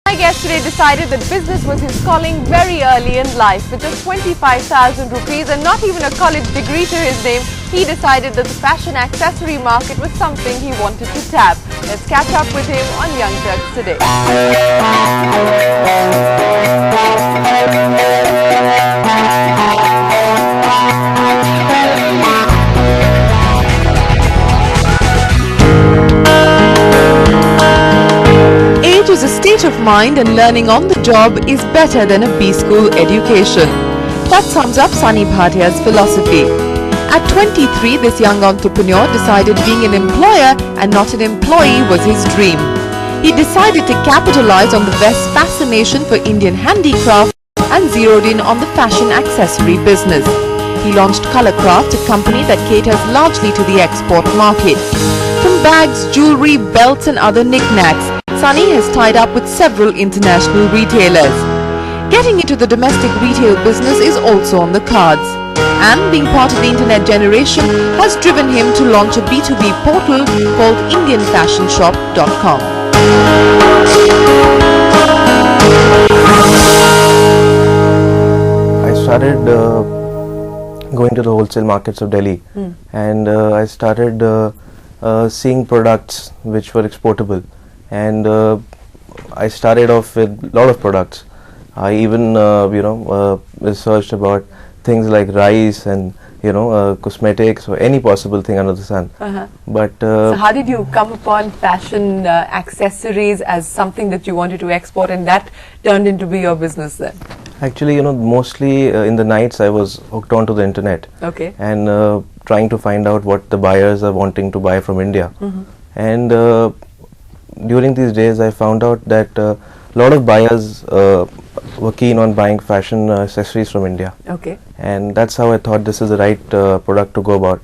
My guest today decided that business was his calling very early in life. With just 25,000 rupees and not even a college degree to his name, he decided that the fashion accessory market was something he wanted to tap. Let's catch up with him on Young Turks today. Age is a state of mind and learning on the job is better than a B-school education. That sums up Sunny Bhatia's philosophy. At 23, this young entrepreneur decided being an employer and not an employee was his dream. He decided to capitalize on the West's fascination for Indian handicraft and zeroed in on the fashion accessory business. He launched Colorcraft, a company that caters largely to the export market. From bags, jewelry, belts and other knickknacks, Sunny has tied up with several international retailers. Getting into the domestic retail business is also on the cards. And being part of the internet generation has driven him to launch a B2B portal called IndianFashionShop.com. I started going to the wholesale markets of Delhi and I started seeing products which were exportable. And I started off with a lot of products. I even, researched about things like rice and, cosmetics or any possible thing under the sun. But so how did you come upon fashion accessories as something that you wanted to export, and that turned into be your business then? Actually, mostly in the nights I was hooked onto the internet. Okay. And trying to find out what the buyers are wanting to buy from India. And during these days I found out that a lot of buyers were keen on buying fashion accessories from India. Okay. And that's how I thought this is the right product to go about,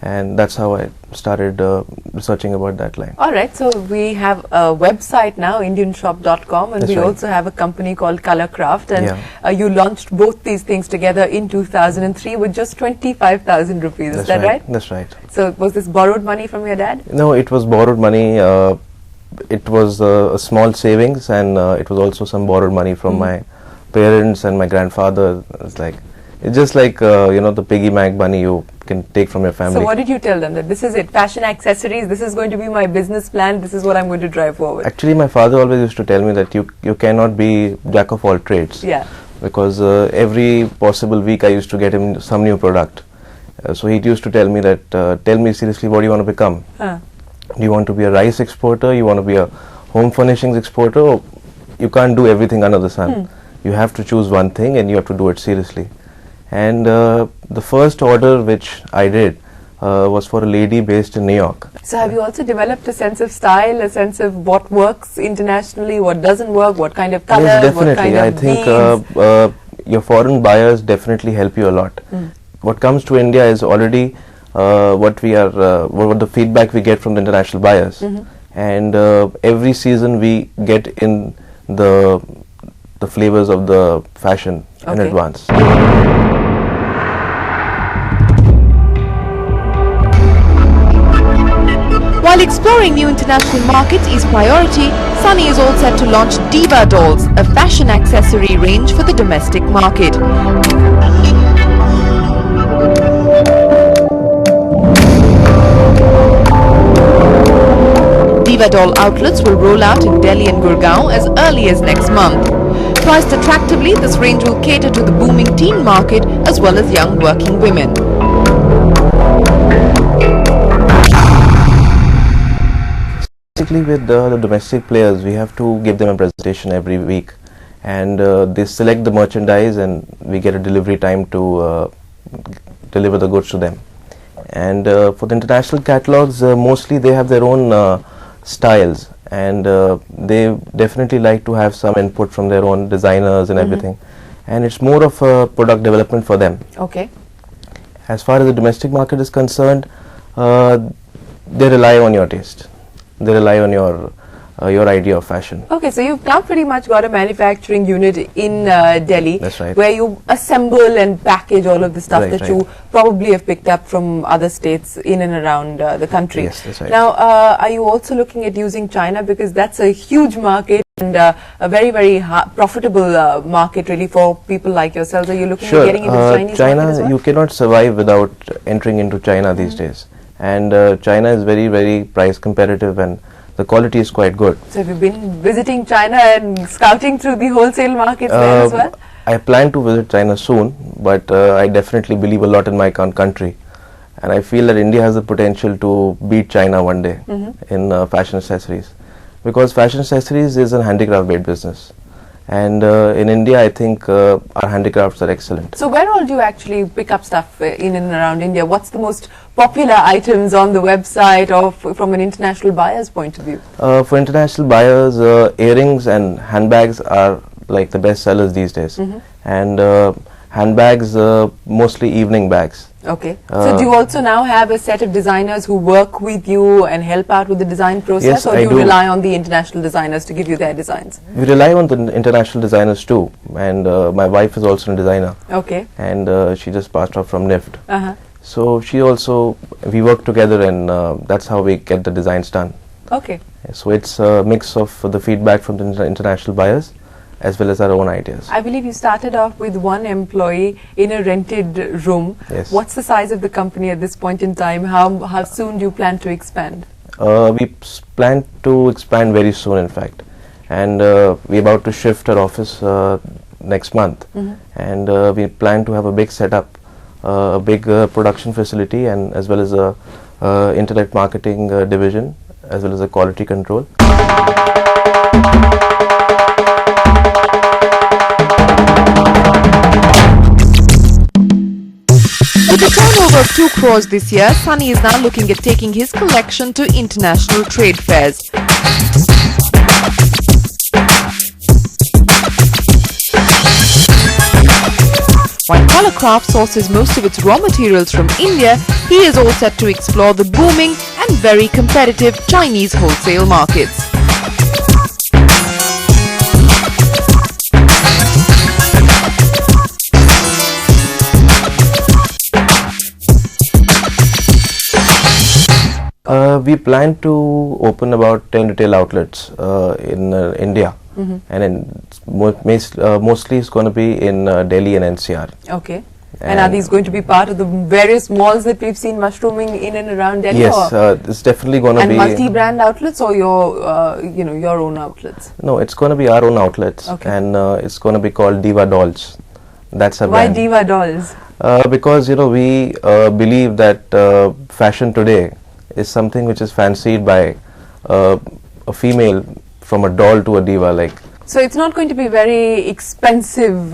and that's how I started researching about that line. Alright, so we have a website now, IndianShop.com, and That's we right. also have a company called Colorcraft, and you launched both these things together in 2003 with just 25,000 rupees, is that right? That's right. So was this borrowed money from your dad? No, it was borrowed money. It was a small savings, and it was also some borrowed money from my parents and my grandfather. It's just like the piggy bank money you can take from your family. So what did you tell them? That this is it, fashion accessories, this is going to be my business plan, this is what I'm going to drive forward? Actually, my father always used to tell me that you cannot be jack of all trades. Yeah. Because every possible week I used to get him some new product. So he used to tell me that, tell me seriously, what do you want to become? Do you want to be a rice exporter? You want to be a home furnishings exporter? Or you can't do everything under the sun. You have to choose one thing and you have to do it seriously. And the first order which I did was for a lady based in New York. So have you also developed a sense of style, a sense of what works internationally, what doesn't work, what kind of color, Yes, definitely. what kind of I think your foreign buyers definitely help you a lot. What comes to India is already what the feedback we get from the international buyers, and every season we get in the flavors of the fashion in advance. While exploring new international markets is priority, Sunny is all set to launch Diva Dolls, a fashion accessory range for the domestic market. Diva Doll outlets will roll out in Delhi and Gurgaon as early as next month. Priced attractively, this range will cater to the booming teen market as well as young working women. Basically, with the domestic players, we have to give them a presentation every week, and they select the merchandise and we get a delivery time to deliver the goods to them. And for the international catalogs, mostly they have their own styles, and they definitely like to have some input from their own designers and everything, and it's more of a product development for them. Okay. As far as the domestic market is concerned, they rely on your taste, they rely on your idea of fashion. Okay, so you've now pretty much got a manufacturing unit in Delhi. That's right. Where you assemble and package all of the stuff that you probably have picked up from other states in and around the country. Yes, that's right. Now, are you also looking at using China, because that's a huge market and a very, very profitable market really for people like yourselves. Are you looking at getting into the Chinese China, market as well? you cannot survive without entering into China these days. And China is very, very price competitive, and the quality is quite good. So have you been visiting China and scouting through the wholesale markets there as well? I plan to visit China soon, but I definitely believe a lot in my country. And I feel that India has the potential to beat China one day in fashion accessories. Because fashion accessories is a handicraft-based business. And in India, I think our handicrafts are excellent. So where all do you actually pick up stuff in and around India? What's the most popular items on the website, or from an international buyer's point of view? For international buyers, earrings and handbags are like the best sellers these days. And handbags, mostly evening bags. Okay. So do you also now have a set of designers who work with you and help out with the design process? Yes, or do I you do. rely on the international designers to give you their designs? We rely on the international designers too, and my wife is also a designer. Okay. And she just passed off from NIFT. Uh-huh. So we work together, and that's how we get the designs done. Okay. So it's a mix of the feedback from the international buyers as well as our own ideas. I believe you started off with one employee in a rented room. Yes. What's the size of the company at this point in time? How soon do you plan to expand? We plan to expand very soon, in fact. And we're about to shift our office next month. And we plan to have a big setup, a big production facility, and as well as a internet marketing division, as well as a quality control. With a turnover of 2 crores this year, Sunny is now looking at taking his collection to international trade fairs. While Colorcraft sources most of its raw materials from India, he is all set to explore the booming and very competitive Chinese wholesale markets. We plan to open about 10 retail outlets in India, and mostly it's going to be in Delhi and NCR. Okay. And are these going to be part of the various malls that we've seen mushrooming in and around Delhi? Yes, it's definitely going to be. And multi-brand outlets, or your own outlets? No, it's going to be our own outlets, Okay. and it's going to be called Diva Dolls. That's our Why brand. Diva Dolls? Because we believe that fashion today is something which is fancied by a female, from a doll to a diva, like. So it's not going to be very expensive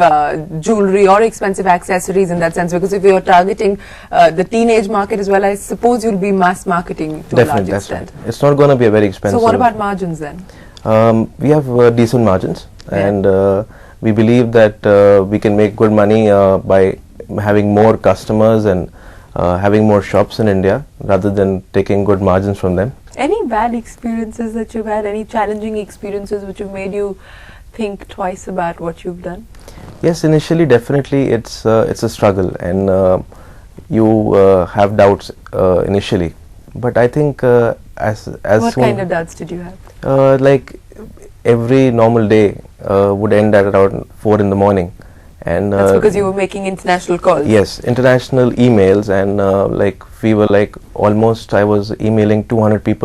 jewelry or expensive accessories in that sense, because if you're targeting the teenage market as well, I suppose you'll be mass marketing to a large extent. Right. It's not going to be a very expensive. So what about margins then? We have decent margins, Yeah. and we believe that we can make good money by having more customers and having more shops in India, rather than taking good margins from them. Any bad experiences that you've had, any challenging experiences which have made you think twice about what you've done? Yes, initially definitely it's a struggle, and you have doubts initially, but I think as What soon, kind of doubts did you have? like every normal day would end at around 4 in the morning, and That's because you were making international calls. yes, international emails, and like we were like almost, I was emailing 200 people